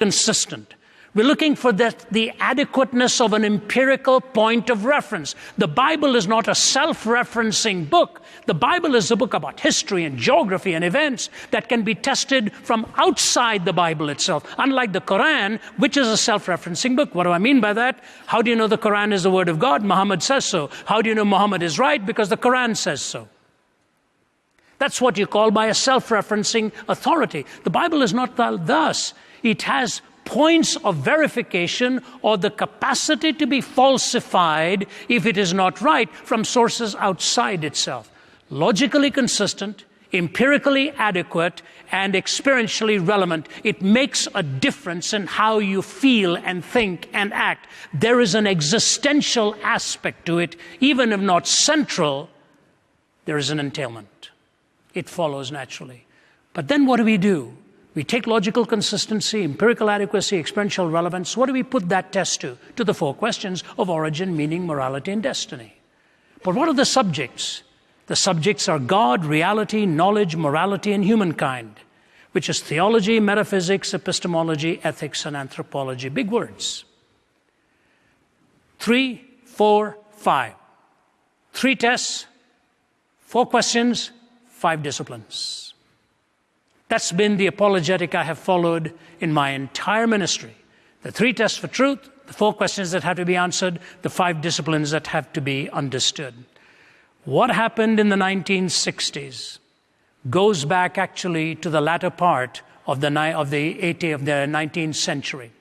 consistent. We're looking for the adequateness of an empirical point of reference. The Bible is not a self-referencing book. The Bible is a book about history and geography and events that can be tested from outside the Bible itself, unlike the Quran, which is a self-referencing book. What do I mean by that? How do you know the Quran is the word of God? Muhammad says so. How do you know Muhammad is right? Because the Quran says so. That's what you call by a self-referencing authority. The Bible is not thus. It has points of verification or the capacity to be falsified if it is not right from sources outside itself. Logically consistent, empirically adequate, and experientially relevant. It makes a difference in how you feel and think and act. There is an existential aspect to it, even if not central. There is an entailment. It follows naturally. But then what do? We take logical consistency, empirical adequacy, experiential relevance. What do we put that test to? To the 4 questions of origin, meaning, morality, and destiny. But what are the subjects? The subjects are God, reality, knowledge, morality, and humankind, which is theology, metaphysics, epistemology, ethics, and anthropology. Big words. 3, 4, 5. 3 tests, 4 questions, 5 disciplines. That's been the apologetic I have followed in my entire ministry. The 3 tests for truth, the 4 questions that have to be answered, the 5 disciplines that have to be understood. What happened in the 1960s goes back actually to the latter part of the 19th century.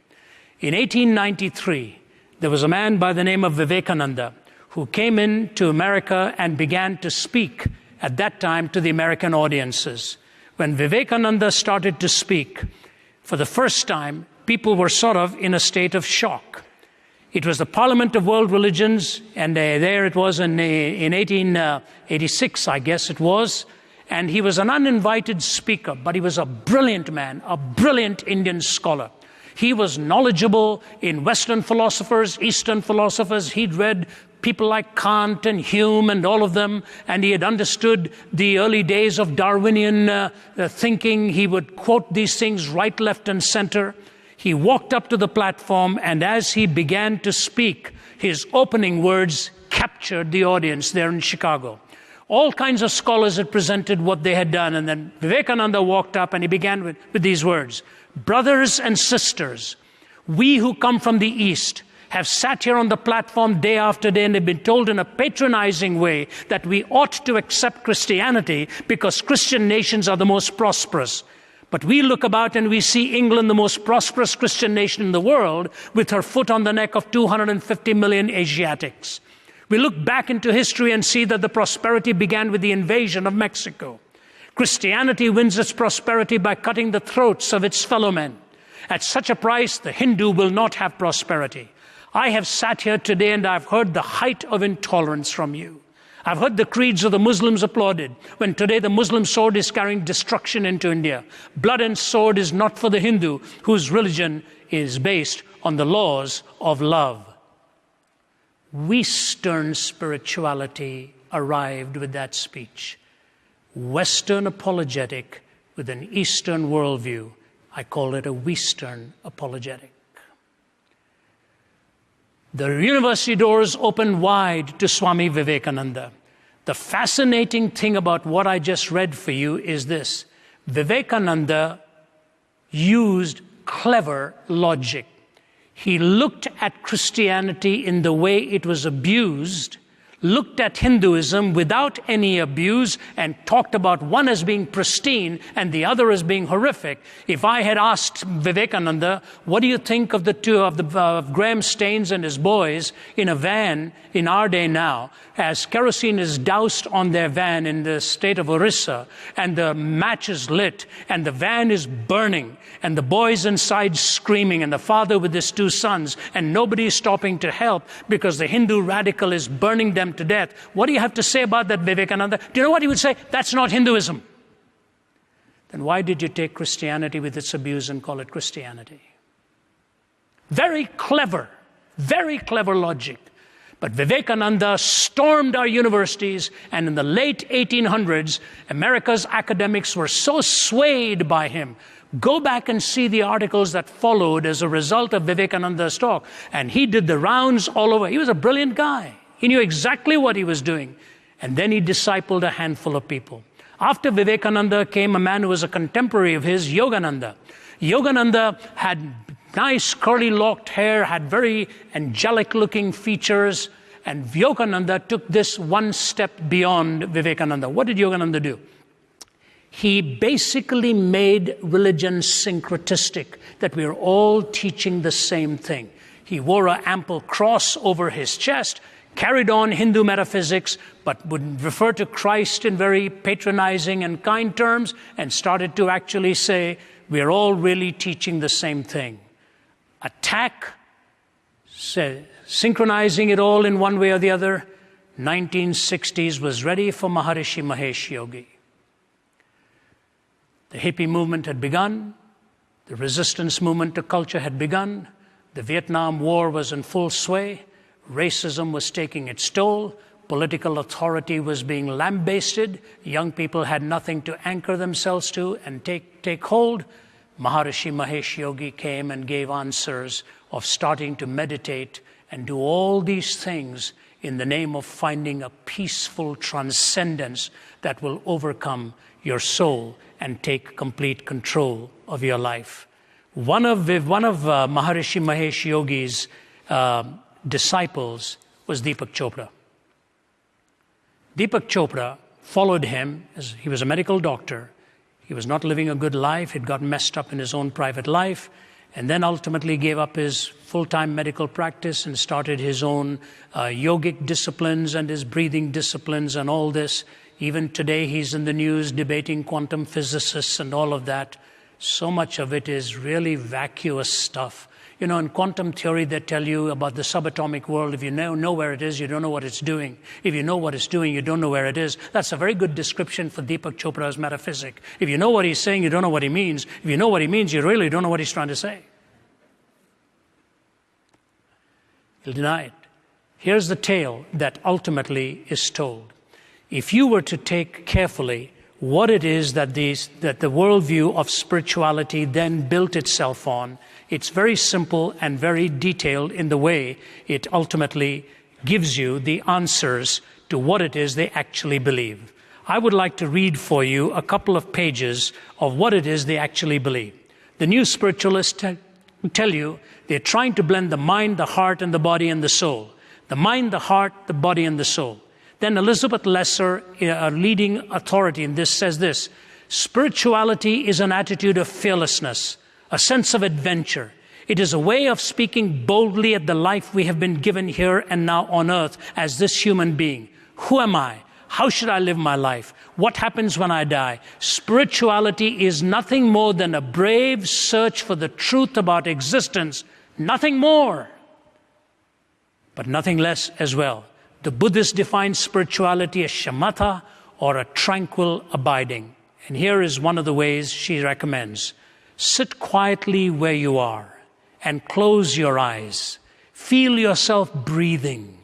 In 1893, there was a man by the name of Vivekananda who came into America and began to speak at that time to the American audiences. When Vivekananda started to speak, for the first time, people were sort of in a state of shock. It was the Parliament of World Religions, and there it was in 1886, I guess it was. And he was an uninvited speaker, but he was a brilliant man, a brilliant Indian scholar. He was knowledgeable in Western philosophers, Eastern philosophers. He'd read people like Kant and Hume and all of them, and he had understood the early days of Darwinian thinking. He would quote these things right, left, and center. He walked up to the platform, and as he began to speak, his opening words captured the audience there in Chicago. All kinds of scholars had presented what they had done, and then Vivekananda walked up and he began with these words. Brothers and sisters, we who come from the East have sat here on the platform day after day and have been told in a patronizing way that we ought to accept Christianity because Christian nations are the most prosperous. But we look about and we see England, the most prosperous Christian nation in the world, with her foot on the neck of 250 million Asiatics. We look back into history and see that the prosperity began with the invasion of Mexico. Christianity wins its prosperity by cutting the throats of its fellow men. At such a price, the Hindu will not have prosperity. I have sat here today and I've heard the height of intolerance from you. I've heard the creeds of the Muslims applauded, when today the Muslim sword is carrying destruction into India. Blood and sword is not for the Hindu, whose religion is based on the laws of love. Western spirituality arrived with that speech. Western apologetic with an Eastern worldview. I call it a Western apologetic. The university doors opened wide to Swami Vivekananda. The fascinating thing about what I just read for you is this. Vivekananda used clever logic. He looked at Christianity in the way it was abused, looked at Hinduism without any abuse, and talked about one as being pristine and the other as being horrific. If I had asked Vivekananda, what do you think of the two of Graham Staines and his boys in a van in our day now, as kerosene is doused on their van in the state of Orissa, and the match is lit, and the van is burning, and the boys inside screaming, and the father with his 2 sons, and nobody is stopping to help because the Hindu radical is burning them to death. What do you have to say about that, Vivekananda? Do you know what he would say? That's not Hinduism. Then why did you take Christianity with its abuse and call it Christianity? Very clever logic. But Vivekananda stormed our universities, and in the late 1800s, America's academics were so swayed by him. Go back and see the articles that followed as a result of Vivekananda's talk. And he did the rounds all over. He was a brilliant guy. He knew exactly what he was doing. And then he discipled a handful of people. After Vivekananda came a man who was a contemporary of his, Yogananda. Yogananda had nice curly locked hair, had very angelic looking features. And Yogananda took this one step beyond Vivekananda. What did Yogananda do? He basically made religion syncretistic, that we are all teaching the same thing. He wore an ample cross over his chest, carried on Hindu metaphysics, but would refer to Christ in very patronizing and kind terms, and started to actually say, we are all really teaching the same thing. Attack, synchronizing it all in one way or the other. 1960s was ready for Maharishi Mahesh Yogi. The hippie movement had begun. The resistance movement to culture had begun. The Vietnam War was in full sway. Racism was taking its toll. Political authority was being lambasted. Young people had nothing to anchor themselves to and take hold. Maharishi Mahesh Yogi came and gave answers of starting to meditate and do all these things in the name of finding a peaceful transcendence that will overcome your soul and take complete control of your life. One of Maharishi Mahesh Yogi's disciples was Deepak Chopra. Deepak Chopra followed him as he was a medical doctor. He was not living a good life. He'd got messed up in his own private life, and then ultimately gave up his full-time medical practice and started his own yogic disciplines and his breathing disciplines and all this. Even today, he's in the news debating quantum physicists and all of that. So much of it is really vacuous stuff. You know, in quantum theory, they tell you about the subatomic world. If you know where it is, you don't know what it's doing. If you know what it's doing, you don't know where it is. That's a very good description for Deepak Chopra's metaphysic. If you know what he's saying, you don't know what he means. If you know what he means, you really don't know what he's trying to say. He'll deny it. Here's the tale that ultimately is told. If you were to take carefully what it is that the worldview of spirituality then built itself on, it's very simple and very detailed in the way it ultimately gives you the answers to what it is they actually believe. I would like to read for you a couple of pages of what it is they actually believe. The new spiritualists tell you they're trying to blend the mind, the heart, and the body and the soul. The mind, the heart, the body, and the soul. Then Elizabeth Lesser, a leading authority in this, says this: spirituality is an attitude of fearlessness, a sense of adventure. It is a way of speaking boldly at the life we have been given here and now on earth as this human being. Who am I? How should I live my life? What happens when I die? Spirituality is nothing more than a brave search for the truth about existence. Nothing more, but nothing less as well. The Buddhists define spirituality as shamatha, or a tranquil abiding. And here is one of the ways she recommends. Sit quietly where you are and close your eyes. Feel yourself breathing.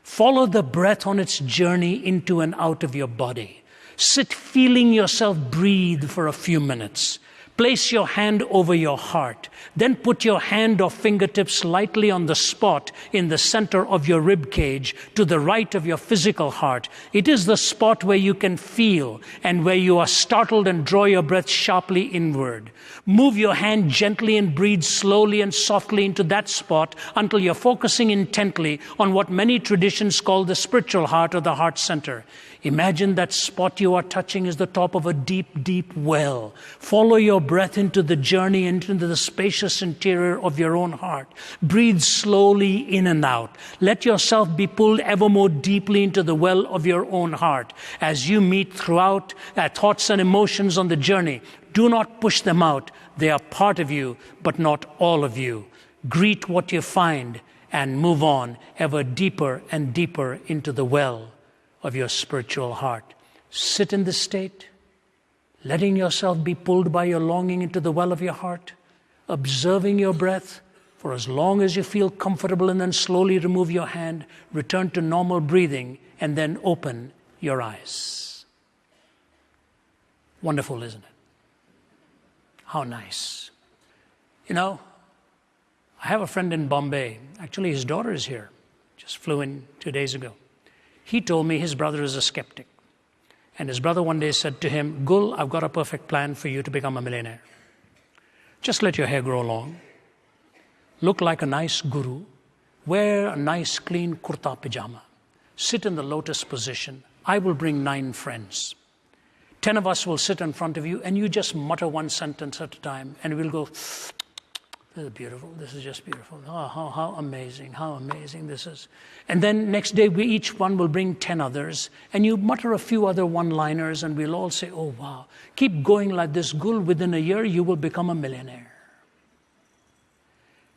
Follow the breath on its journey into and out of your body. Sit feeling yourself breathe for a few minutes. Place your hand over your heart. Then put your hand or fingertips lightly on the spot in the center of your rib cage to the right of your physical heart. It is the spot where you can feel and where you are startled and draw your breath sharply inward. Move your hand gently and breathe slowly and softly into that spot until you're focusing intently on what many traditions call the spiritual heart or the heart center. Imagine that spot you are touching is the top of a deep, deep well. Follow your breath into the journey, into the spacious interior of your own heart. Breathe slowly in and out. Let yourself be pulled ever more deeply into the well of your own heart. As you meet throughout thoughts and emotions on the journey, do not push them out. They are part of you, but not all of you. Greet what you find and move on ever deeper and deeper into the well of your spiritual heart. Sit in this state, letting yourself be pulled by your longing into the well of your heart, observing your breath for as long as you feel comfortable, and then slowly remove your hand, return to normal breathing, and then open your eyes. Wonderful, isn't it? How nice. You know, I have a friend in Bombay. Actually, his daughter is here. Just flew in 2 days ago. He told me his brother is a skeptic. And his brother one day said to him, Gul, I've got a perfect plan for you to become a millionaire. Just let your hair grow long. Look like a nice guru. Wear a nice clean kurta pajama. Sit in the lotus position. I will bring 9 friends. 10 of us will sit in front of you, and you just mutter one sentence at a time, and we'll go, this is beautiful, this is just beautiful. Oh, how amazing this is. And then next day, each one will bring 10 others, and you mutter a few other one-liners, and we'll all say, oh, wow. Keep going like this, Gul. Within a year, you will become a millionaire.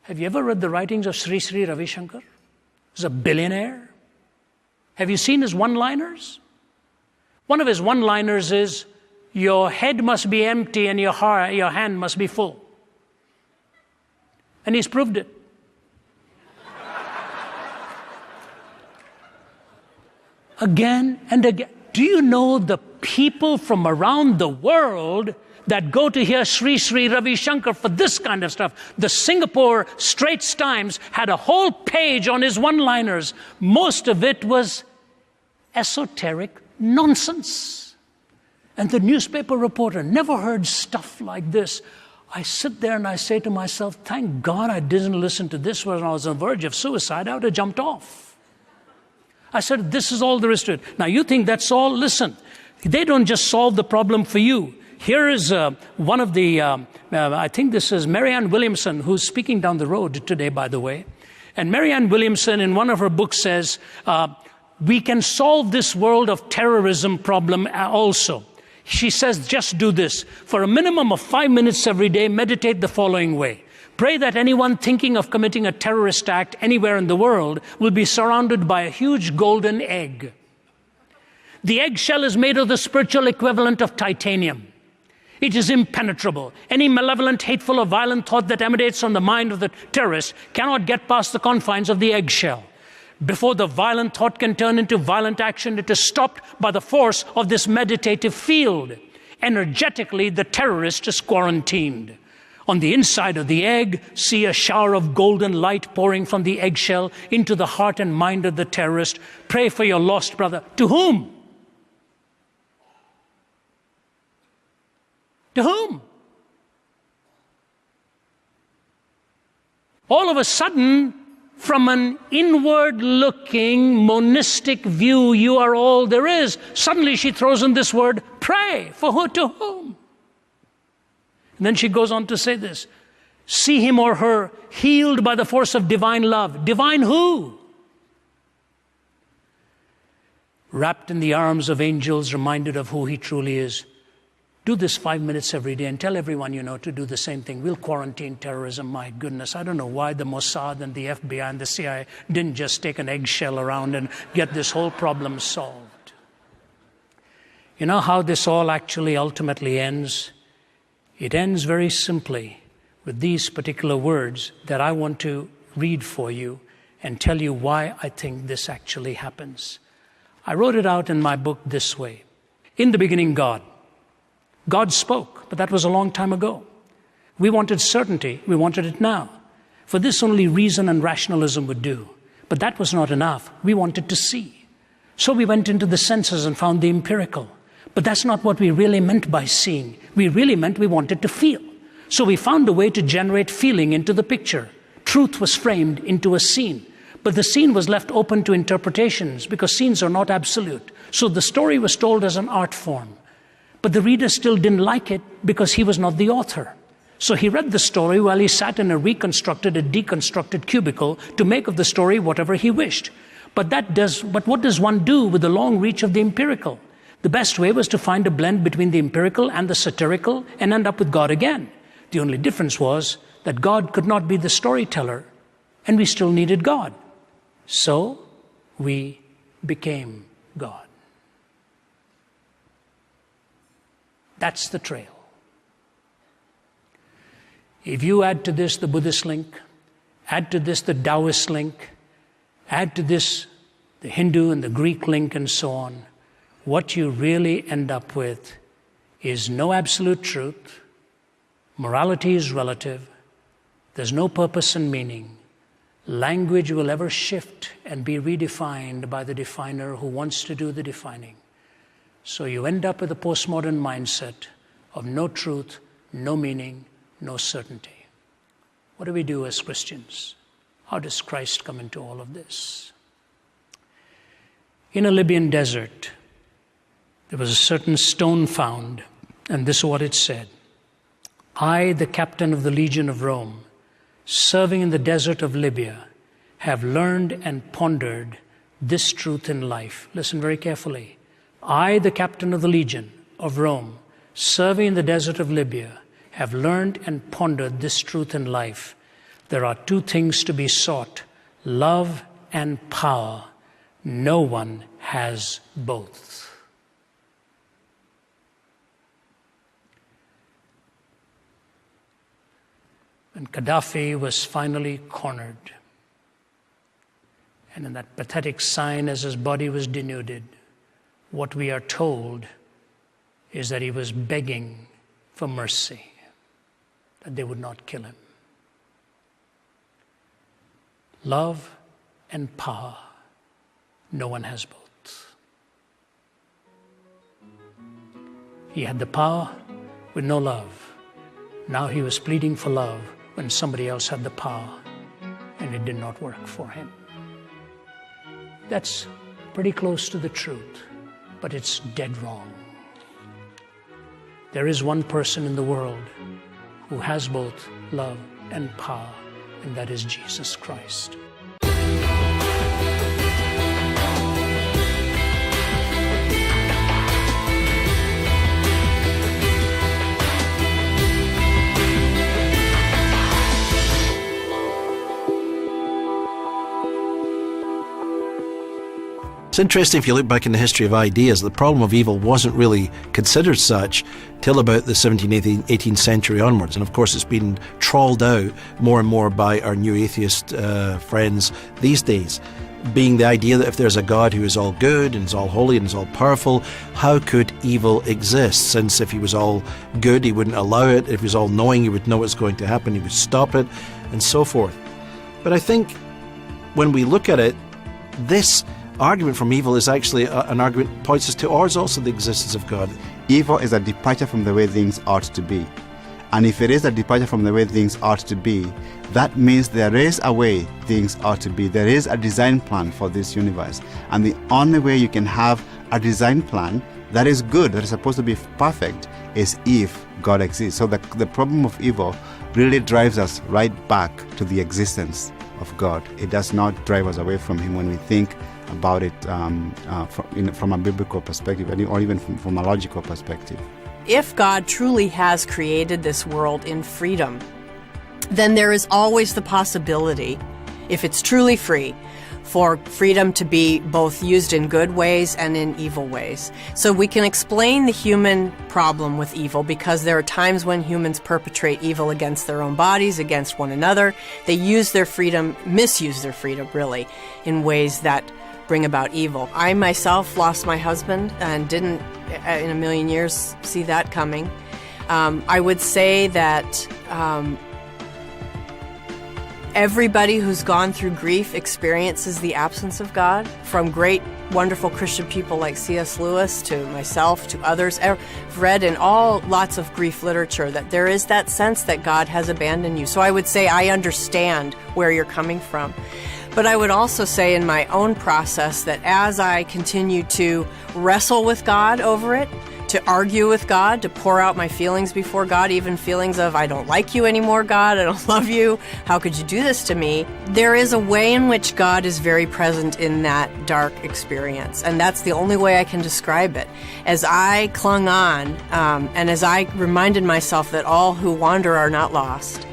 Have you ever read the writings of Sri Sri Ravi Shankar? He's a billionaire. Have you seen his one-liners? One of his one-liners is, your head must be empty and your hand must be full. And he's proved it. Again and again. Do you know the people from around the world that go to hear Sri Sri Ravi Shankar for this kind of stuff? The Singapore Straits Times had a whole page on his one-liners. Most of it was esoteric nonsense. And the newspaper reporter never heard stuff like this. I sit there and I say to myself, thank God I didn't listen to this when I was on the verge of suicide. I would have jumped off. I said, this is all there is to it. Now you think that's all? Listen, they don't just solve the problem for you. Here is one of the, I think this is Marianne Williamson, who's speaking down the road today, by the way. And Marianne Williamson in one of her books says, we can solve this world of terrorism problem also. She says, just do this. For a minimum of 5 minutes every day, meditate the following way. Pray that anyone thinking of committing a terrorist act anywhere in the world will be surrounded by a huge golden egg. The eggshell is made of the spiritual equivalent of titanium. It is impenetrable. Any malevolent, hateful, or violent thought that emanates from the mind of the terrorist cannot get past the confines of the eggshell. Before the violent thought can turn into violent action, it is stopped by the force of this meditative field. Energetically, the terrorist is quarantined. On the inside of the egg, see a shower of golden light pouring from the eggshell into the heart and mind of the terrorist. Pray for your lost brother. To whom? To whom? All of a sudden, from an inward-looking, monistic view, you are all there is. Suddenly she throws in this word, pray. For who? To whom? And then she goes on to say this, see him or her healed by the force of divine love. Divine who? Wrapped in the arms of angels, reminded of who he truly is. Do this 5 minutes every day and tell everyone you know to do the same thing. We'll quarantine terrorism. My goodness, I don't know why the Mossad and the FBI and the CIA didn't just take an eggshell around and get this whole problem solved. You know how this all actually ultimately ends? It ends very simply with these particular words that I want to read for you and tell you why I think this actually happens. I wrote it out in my book this way. In the beginning, God. God spoke, but that was a long time ago. We wanted certainty. We wanted it now. For this only reason and rationalism would do. But that was not enough. We wanted to see. So we went into the senses and found the empirical. But that's not what we really meant by seeing. We really meant we wanted to feel. So we found a way to generate feeling into the picture. Truth was framed into a scene. But the scene was left open to interpretations because scenes are not absolute. So the story was told as an art form. But the reader still didn't like it because he was not the author. So he read the story while he sat in a reconstructed and deconstructed cubicle to make of the story whatever he wished. But what does one do with the long reach of the empirical? The best way was to find a blend between the empirical and the satirical and end up with God again. The only difference was that God could not be the storyteller, and we still needed God. So we became God. That's the trail. If you add to this the Buddhist link Add to this the Taoist link. Add to this the Hindu and the Greek link and so on. What you really end up with is no absolute truth. Morality is relative. There's no purpose and meaning. Language will ever shift and be redefined by the definer who wants to do the defining. So you end up with a postmodern mindset of no truth, no meaning, no certainty. What do we do as Christians? How does Christ come into all of this? In a Libyan desert, there was a certain stone found, and this is what it said. I, the captain of the Legion of Rome, serving in the desert of Libya, have learned and pondered this truth in life. Listen very carefully. I, the captain of the Legion of Rome, serving in the desert of Libya, have learned and pondered this truth in life. There are two things to be sought, love and power. No one has both. When Gaddafi was finally cornered, and in that pathetic sign as his body was denuded, what we are told is that he was begging for mercy, that they would not kill him. Love and power, no one has both. He had the power with no love. Now he was pleading for love when somebody else had the power, and it did not work for him. That's pretty close to the truth, but it's dead wrong. There is one person in the world who has both love and power, and that is Jesus Christ. It's interesting if you look back in the history of ideas, the problem of evil wasn't really considered such till about the 17th, 18th century onwards. And of course it's been trawled out more and more by our new atheist friends these days, being the idea that if there's a God who is all good and is all holy and is all powerful, how could evil exist? Since if he was all good, he wouldn't allow it. If he was all knowing, he would know what's going to happen, he would stop it, and so forth. But I think when we look at it, this argument from evil is actually an argument that points us towards also the existence of God. Evil is a departure from the way things ought to be. And if it is a departure from the way things ought to be, that means there is a way things ought to be. There is a design plan for this universe. And the only way you can have a design plan that is good, that is supposed to be perfect, is if God exists. So the problem of evil really drives us right back to the existence of God. It does not drive us away from Him when we think about it from a biblical perspective, or even from a logical perspective. If God truly has created this world in freedom, then there is always the possibility, if it's truly free, for freedom to be both used in good ways and in evil ways. So we can explain the human problem with evil because there are times when humans perpetrate evil against their own bodies, against one another. They use their freedom, misuse their freedom really, in ways that bring about evil. I myself lost my husband and didn't in a million years see that coming. I would say that everybody who's gone through grief experiences the absence of God, from great, wonderful Christian people like C.S. Lewis to myself to others. I've read in lots of grief literature that there is that sense that God has abandoned you. So I would say I understand where you're coming from. But I would also say in my own process that as I continue to wrestle with God over it, to argue with God, to pour out my feelings before God, even feelings of, I don't like you anymore, God, I don't love you, how could you do this to me? There is a way in which God is very present in that dark experience, and that's the only way I can describe it. As I clung on, and as I reminded myself that all who wander are not lost,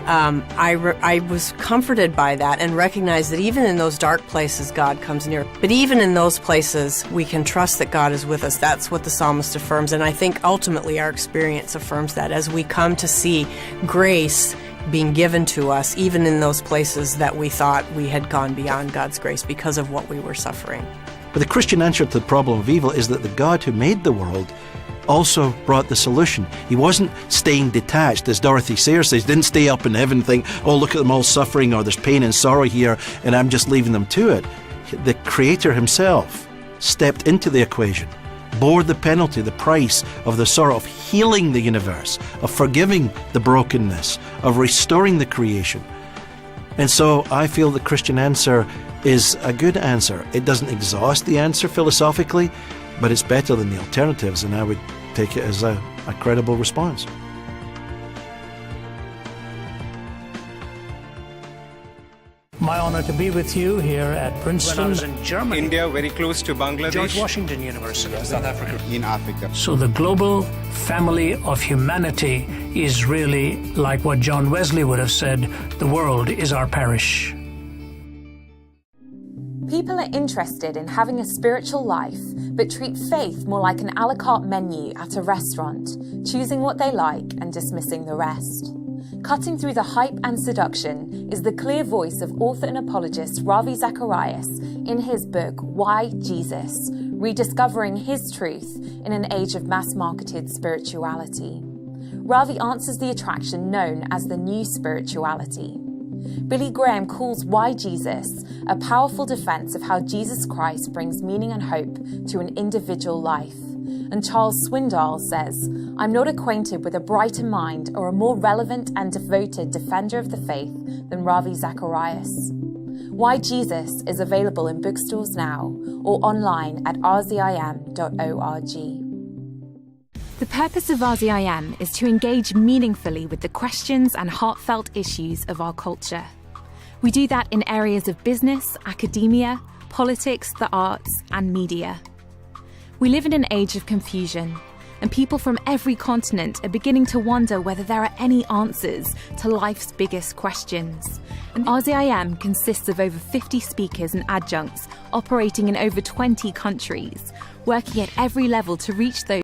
I was comforted by that and recognized that even in those dark places, God comes near. But even in those places, we can trust that God is with us. That's what the psalmist affirms. And I think ultimately our experience affirms that as we come to see grace being given to us, even in those places that we thought we had gone beyond God's grace because of what we were suffering. But the Christian answer to the problem of evil is that the God who made the world also brought the solution. He wasn't staying detached, as Dorothy Sayers says. He didn't stay up in heaven and think, oh, look at them all suffering, or there's pain and sorrow here, and I'm just leaving them to it. The Creator himself stepped into the equation, bore the penalty, the price of the sorrow of healing the universe, of forgiving the brokenness, of restoring the creation. And so I feel the Christian answer is a good answer. It doesn't exhaust the answer philosophically, but it's better than the alternatives, and I would take it as a credible response. My honor to be with you here at Princeton. When I was in Germany. India, very close to Bangladesh. George Washington University. South Africa. In Africa. So the global family of humanity is really like what John Wesley would have said, the world is our parish. People are interested in having a spiritual life, but treat faith more like an a la carte menu at a restaurant, choosing what they like and dismissing the rest. Cutting through the hype and seduction is the clear voice of author and apologist Ravi Zacharias in his book, Why Jesus? Rediscovering His Truth in an Age of Mass-Marketed Spirituality. Ravi answers the attraction known as the New Spirituality. Billy Graham calls Why Jesus a powerful defense of how Jesus Christ brings meaning and hope to an individual life. And Charles Swindoll says, I'm not acquainted with a brighter mind or a more relevant and devoted defender of the faith than Ravi Zacharias. Why Jesus is available in bookstores now or online at rzim.org. The purpose of RZIM is to engage meaningfully with the questions and heartfelt issues of our culture. We do that in areas of business, academia, politics, the arts, and media. We live in an age of confusion, and people from every continent are beginning to wonder whether there are any answers to life's biggest questions. And RZIM consists of over 50 speakers and adjuncts operating in over 20 countries, working at every level to reach those